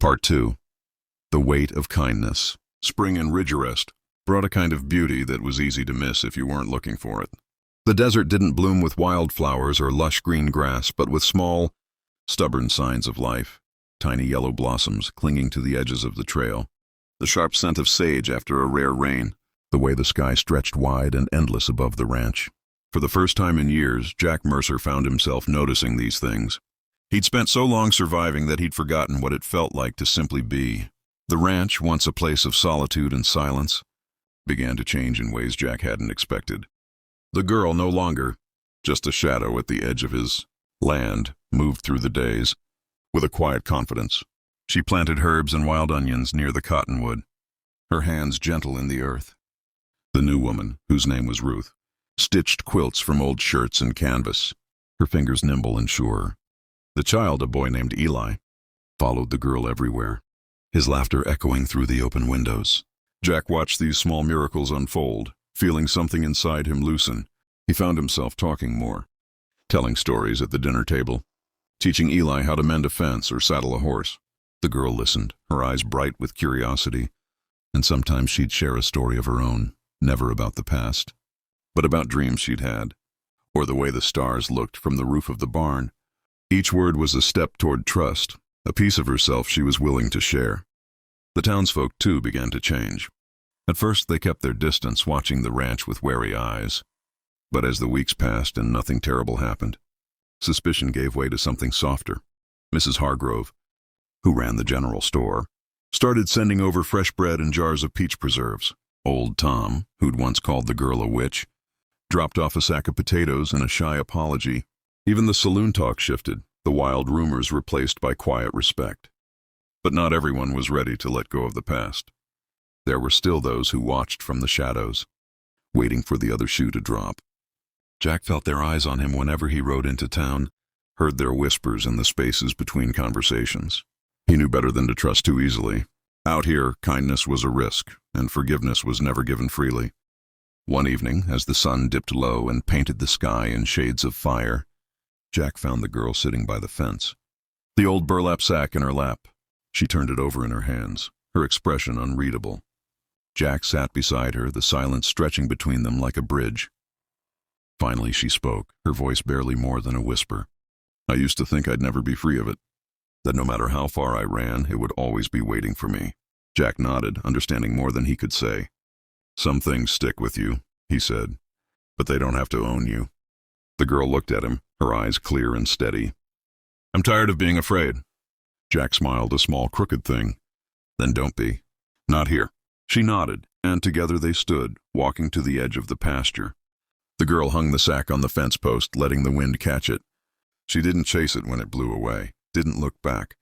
Part 2. The Weight of Kindness. Spring in Ridgerest brought a kind of beauty that was easy to miss if you weren't looking for it. The desert didn't bloom with wildflowers or lush green grass, but with small, stubborn signs of life, tiny yellow blossoms clinging to the edges of the trail, the sharp scent of sage after a rare rain, the way the sky stretched wide and endless above the ranch. For the first time in years, Jack Mercer found himself noticing these things. He'd spent so long surviving that he'd forgotten what it felt like to simply be. The ranch, once a place of solitude and silence, began to change in ways Jack hadn't expected. The girl, no longer just a shadow at the edge of his land, moved through the days with a quiet confidence. She planted herbs and wild onions near the cottonwood, her hands gentle in the earth. The new woman, whose name was Ruth, stitched quilts from old shirts and canvas, her fingers nimble and sure. The child, a boy named Eli, followed the girl everywhere, his laughter echoing through the open windows. Jack watched these small miracles unfold, feeling something inside him loosen. He found himself talking more, telling stories at the dinner table, teaching Eli how to mend a fence or saddle a horse. The girl listened, her eyes bright with curiosity, and sometimes she'd share a story of her own, never about the past, but about dreams she'd had, or the way the stars looked from the roof of the barn. Each word was a step toward trust, a piece of herself she was willing to share. The townsfolk, too, began to change. At first, they kept their distance, watching the ranch with wary eyes. But as the weeks passed and nothing terrible happened, suspicion gave way to something softer. Mrs. Hargrove, who ran the general store, started sending over fresh bread and jars of peach preserves. Old Tom, who'd once called the girl a witch, dropped off a sack of potatoes and a shy apology. Even the saloon talk shifted, the wild rumors replaced by quiet respect. But not everyone was ready to let go of the past. There were still those who watched from the shadows, waiting for the other shoe to drop. Jack felt their eyes on him whenever he rode into town, heard their whispers in the spaces between conversations. He knew better than to trust too easily. Out here, kindness was a risk, and forgiveness was never given freely. One evening, as the sun dipped low and painted the sky in shades of fire, Jack found the girl sitting by the fence, the old burlap sack in her lap. She turned it over in her hands, her expression unreadable. Jack sat beside her, the silence stretching between them like a bridge. Finally she spoke, her voice barely more than a whisper. "I used to think I'd never be free of it, that no matter how far I ran, it would always be waiting for me." Jack nodded, understanding more than he could say. "Some things stick with you," he said, "but they don't have to own you." The girl looked at him, her eyes clear and steady. "I'm tired of being afraid." Jack smiled, a small crooked thing. "Then don't be. Not here." She nodded, and together they stood, walking to the edge of the pasture. The girl hung the sack on the fence post, letting the wind catch it. She didn't chase it when it blew away, didn't look back.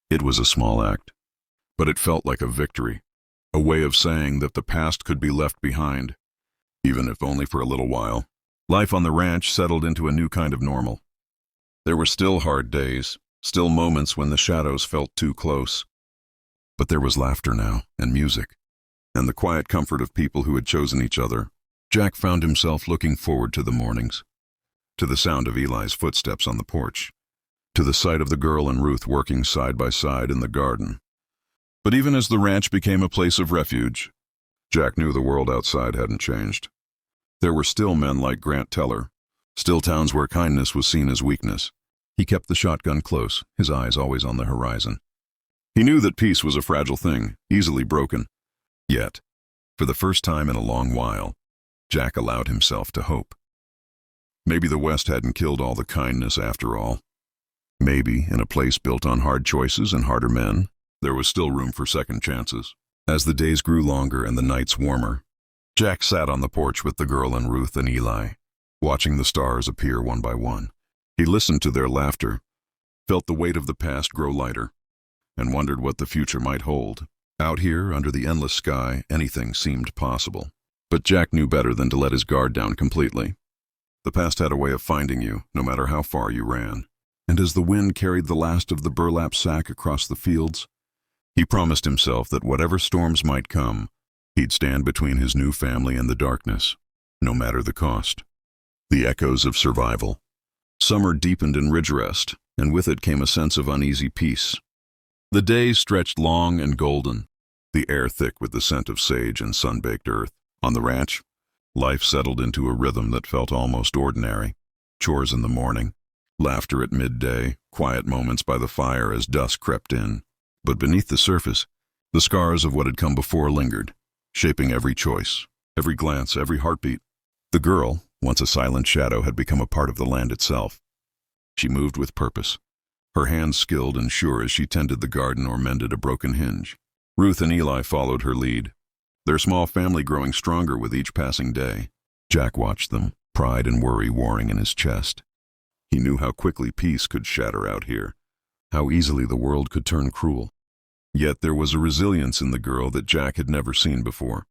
It was a small act, but it felt like a victory, a way of saying that the past could be left behind, even if only for a little while. Life on the ranch settled into a new kind of normal. There were still hard days, still moments when the shadows felt too close. But there was laughter now, and music, and the quiet comfort of people who had chosen each other. Jack found himself looking forward to the mornings, to the sound of Eli's footsteps on the porch, to the sight of the girl and Ruth working side by side in the garden. But even as the ranch became a place of refuge, Jack knew the world outside hadn't changed. There were still men like Grant Teller, still towns where kindness was seen as weakness. He kept the shotgun close, his eyes always on the horizon. He knew that peace was a fragile thing, easily broken. Yet, for the first time in a long while, Jack allowed himself to hope. Maybe the West hadn't killed all the kindness after all. Maybe, in a place built on hard choices and harder men, there was still room for second chances. As the days grew longer and the nights warmer, Jack sat on the porch with the girl and Ruth and Eli, watching the stars appear one by one. He listened to their laughter, felt the weight of the past grow lighter, and wondered what the future might hold. Out here, under the endless sky, anything seemed possible. But Jack knew better than to let his guard down completely. The past had a way of finding you, no matter how far you ran. And as the wind carried the last of the burlap sack across the fields, he promised himself that whatever storms might come, he'd stand between his new family and the darkness, no matter the cost. The echoes of survival. Summer deepened in Ridgerest, and with it came a sense of uneasy peace. The day stretched long and golden, the air thick with the scent of sage and sun-baked earth. On the ranch, life settled into a rhythm that felt almost ordinary. Chores in the morning, laughter at midday, quiet moments by the fire as dusk crept in. But beneath the surface, the scars of what had come before lingered, shaping every choice, every glance, every heartbeat. The girl, once a silent shadow, had become a part of the land itself. She moved with purpose, her hands skilled and sure as she tended the garden or mended a broken hinge. Ruth and Eli followed her lead, their small family growing stronger with each passing day. Jack watched them, pride and worry warring in his chest. He knew how quickly peace could shatter out here, how easily the world could turn cruel. Yet there was a resilience in the girl that Jack had never seen before.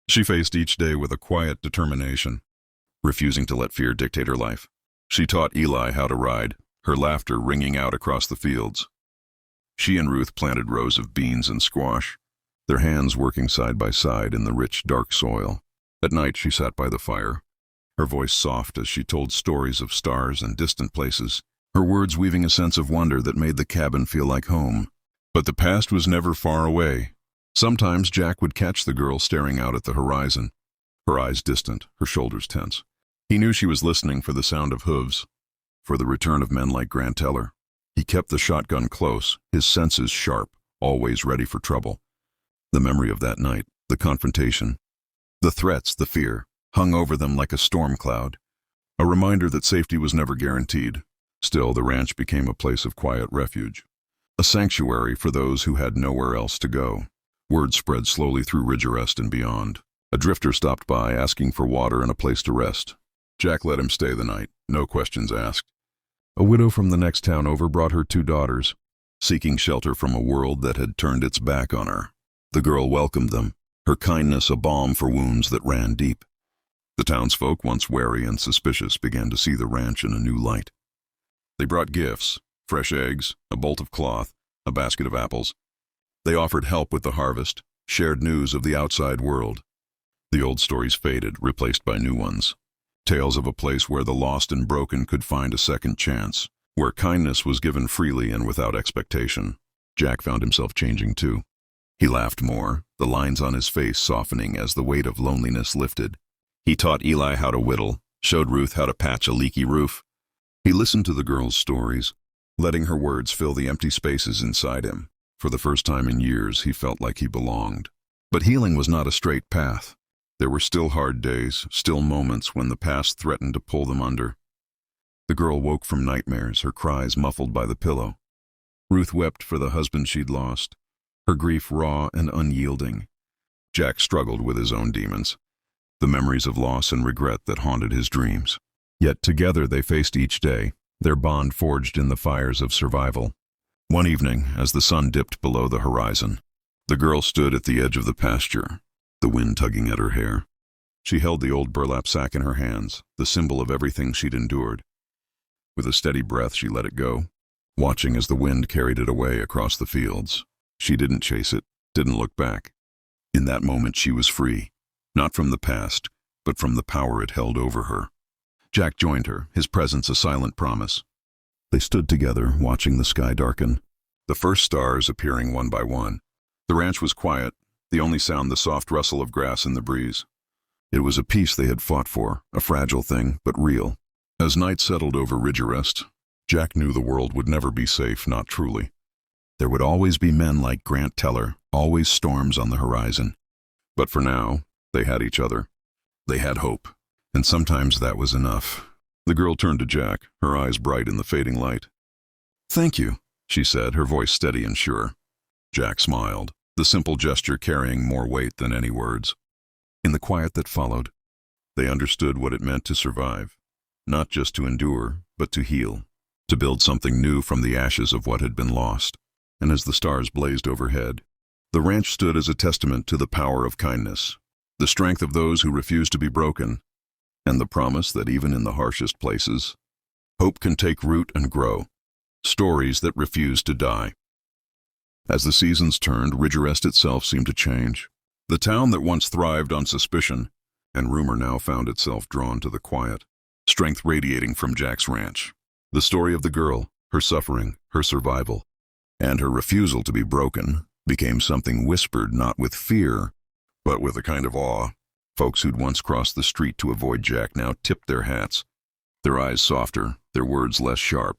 She faced each day with a quiet determination, refusing to let fear dictate her life. She taught Eli how to ride, her laughter ringing out across the fields. She and Ruth planted rows of beans and squash, their hands working side by side in the rich, dark soil. At night she sat by the fire, her voice soft as she told stories of stars and distant places, her words weaving a sense of wonder that made the cabin feel like home. But the past was never far away. Sometimes Jack would catch the girl staring out at the horizon, her eyes distant, her shoulders tense. He knew she was listening for the sound of hooves, for the return of men like Grant Teller. He kept the shotgun close, his senses sharp, always ready for trouble. The memory of that night, the confrontation, the threats, the fear, hung over them like a storm cloud, a reminder that safety was never guaranteed. Still, the ranch became a place of quiet refuge, a sanctuary for those who had nowhere else to go. Word spread slowly through Ridgerest and beyond. A drifter stopped by, asking for water and a place to rest. Jack let him stay the night, no questions asked. A widow from the next town over brought her 2 daughters, seeking shelter from a world that had turned its back on her. The girl welcomed them, her kindness a balm for wounds that ran deep. The townsfolk, once wary and suspicious, began to see the ranch in a new light. They brought gifts, fresh eggs, a bolt of cloth, a basket of apples. They offered help with the harvest, shared news of the outside world. The old stories faded, replaced by new ones. Tales of a place where the lost and broken could find a second chance, where kindness was given freely and without expectation. Jack found himself changing too. He laughed more, the lines on his face softening as the weight of loneliness lifted. He taught Eli how to whittle, showed Ruth how to patch a leaky roof. He listened to the girl's stories, letting her words fill the empty spaces inside him. For the first time in years, he felt like he belonged. But healing was not a straight path. There were still hard days, still moments when the past threatened to pull them under. The girl woke from nightmares, her cries muffled by the pillow. Ruth wept for the husband she'd lost, her grief raw and unyielding. Jack struggled with his own demons, the memories of loss and regret that haunted his dreams. Yet together they faced each day, their bond forged in the fires of survival. One evening, as the sun dipped below the horizon, the girl stood at the edge of the pasture, the wind tugging at her hair. She held the old burlap sack in her hands, the symbol of everything she'd endured. With a steady breath, she let it go, watching as the wind carried it away across the fields. She didn't chase it, didn't look back. In that moment, she was free, not from the past, but from the power it held over her. Jack joined her, his presence a silent promise. They stood together, watching the sky darken, the first stars appearing one by one. The ranch was quiet, the only sound the soft rustle of grass in the breeze. It was a peace they had fought for, a fragile thing, but real. As night settled over Ridgerest, Jack knew the world would never be safe, not truly. There would always be men like Grant Teller, always storms on the horizon. But for now, they had each other. They had hope, and sometimes that was enough. The girl turned to Jack, her eyes bright in the fading light. "Thank you," she said, her voice steady and sure. Jack smiled, the simple gesture carrying more weight than any words. In the quiet that followed, they understood what it meant to survive, not just to endure, but to heal, to build something new from the ashes of what had been lost. And as the stars blazed overhead, the ranch stood as a testament to the power of kindness, the strength of those who refuse to be broken, and the promise that even in the harshest places, hope can take root and grow, stories that refuse to die. As the seasons turned, Ridgerest itself seemed to change. The town that once thrived on suspicion and rumor now found itself drawn to the quiet, strength radiating from Jack's ranch. The story of the girl, her suffering, her survival, And her refusal to be broken became something whispered not with fear, but with a kind of awe. Folks who'd once crossed the street to avoid Jack now tipped their hats, their eyes softer, their words less sharp.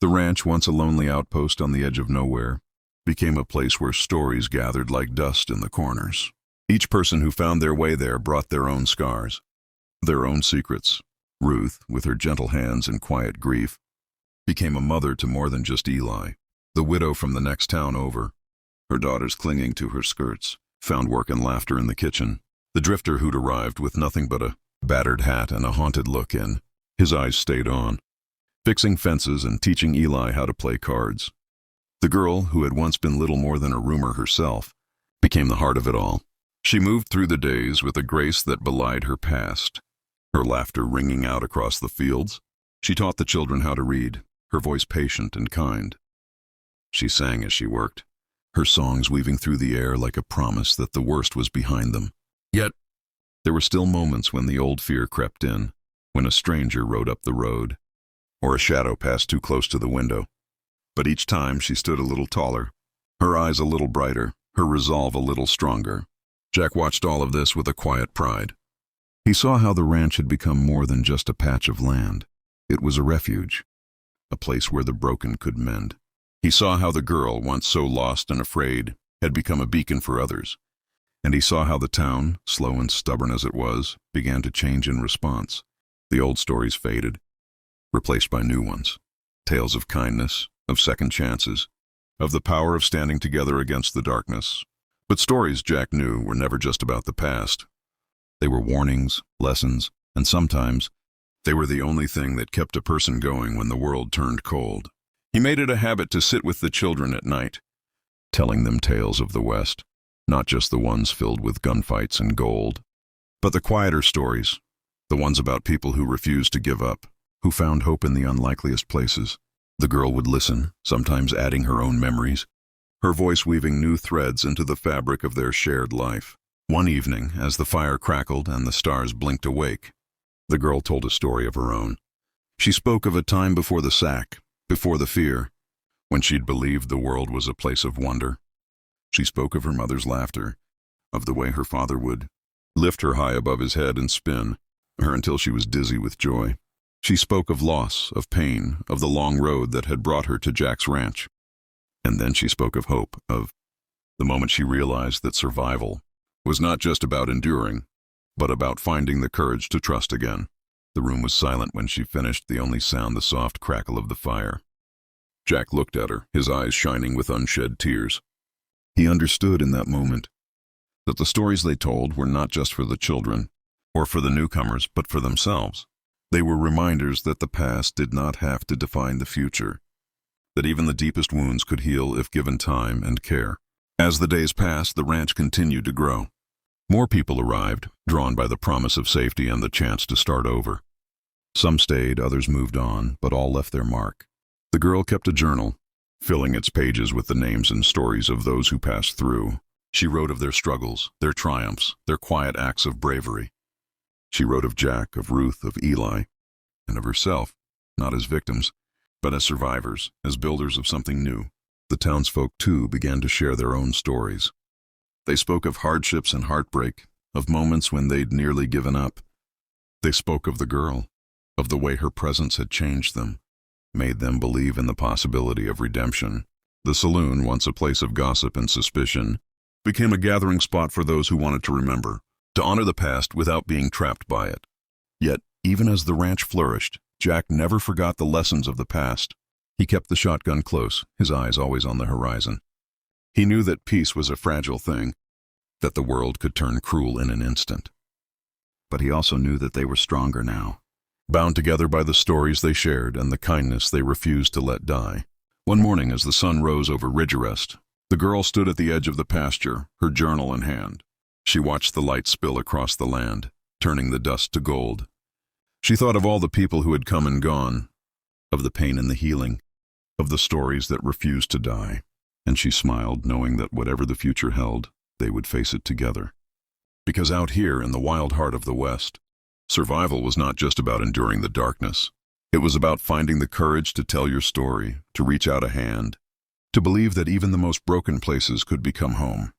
The ranch, once a lonely outpost on the edge of nowhere, became a place where stories gathered like dust in the corners. Each person who found their way there brought their own scars, their own secrets. Ruth, with her gentle hands and quiet grief, became a mother to more than just Eli. The widow from the next town over, her daughters clinging to her skirts, found work and laughter in the kitchen. The drifter who'd arrived with nothing but a battered hat and a haunted look in, his eyes stayed on, fixing fences and teaching Eli how to play cards. The girl, who had once been little more than a rumor herself, became the heart of it all. She moved through the days with a grace that belied her past, her laughter ringing out across the fields. She taught the children how to read, her voice patient and kind. She sang as she worked, her songs weaving through the air like a promise that the worst was behind them. Yet, there were still moments when the old fear crept in, when a stranger rode up the road, or a shadow passed too close to the window. But each time she stood a little taller, her eyes a little brighter, her resolve a little stronger. Jack watched all of this with a quiet pride. He saw how the ranch had become more than just a patch of land. It was a refuge, a place where the broken could mend. He saw how the girl, once so lost and afraid, had become a beacon for others. And he saw how the town, slow and stubborn as it was, began to change in response. The old stories faded, replaced by new ones. Tales of kindness, of second chances, of the power of standing together against the darkness. But stories, Jack knew, were never just about the past. They were warnings, lessons, and sometimes they were the only thing that kept a person going when the world turned cold. He made it a habit to sit with the children at night, telling them tales of the West, not just the ones filled with gunfights and gold, but the quieter stories, the ones about people who refused to give up, who found hope in the unlikeliest places. The girl would listen, sometimes adding her own memories, her voice weaving new threads into the fabric of their shared life. One evening, as the fire crackled and the stars blinked awake, the girl told a story of her own. She spoke of a time before the sack, before the fear, when she'd believed the world was a place of wonder. She spoke of her mother's laughter, of the way her father would lift her high above his head and spin her until she was dizzy with joy. She spoke of loss, of pain, of the long road that had brought her to Jack's ranch. And then she spoke of hope, of the moment she realized that survival was not just about enduring, but about finding the courage to trust again. The room was silent when she finished, the only sound the soft crackle of the fire. Jack looked at her, his eyes shining with unshed tears. He understood in that moment that the stories they told were not just for the children or for the newcomers, but for themselves. They were reminders that the past did not have to define the future, that even the deepest wounds could heal if given time and care. As the days passed, the ranch continued to grow. More people arrived, drawn by the promise of safety and the chance to start over. Some stayed, others moved on, but all left their mark. The girl kept a journal, filling its pages with the names and stories of those who passed through. She wrote of their struggles, their triumphs, their quiet acts of bravery. She wrote of Jack, of Ruth, of Eli, and of herself, not as victims, but as survivors, as builders of something new. The townsfolk, too, began to share their own stories. They spoke of hardships and heartbreak, of moments when they'd nearly given up. They spoke of the girl, of the way her presence had changed them, made them believe in the possibility of redemption. The saloon, once a place of gossip and suspicion, became a gathering spot for those who wanted to remember, to honor the past without being trapped by it. Yet, even as the ranch flourished, Jack never forgot the lessons of the past. He kept the shotgun close, his eyes always on the horizon. He knew that peace was a fragile thing, that the world could turn cruel in an instant. But he also knew that they were stronger now, bound together by the stories they shared and the kindness they refused to let die. One morning, as the sun rose over Ridgerest, the girl stood at the edge of the pasture, her journal in hand. She watched the light spill across the land, turning the dust to gold. She thought of all the people who had come and gone, of the pain and the healing, of the stories that refused to die, and she smiled, knowing that whatever the future held, they would face it together. Because out here in the wild heart of the West, survival was not just about enduring the darkness. It was about finding the courage to tell your story, to reach out a hand, to believe that even the most broken places could become home.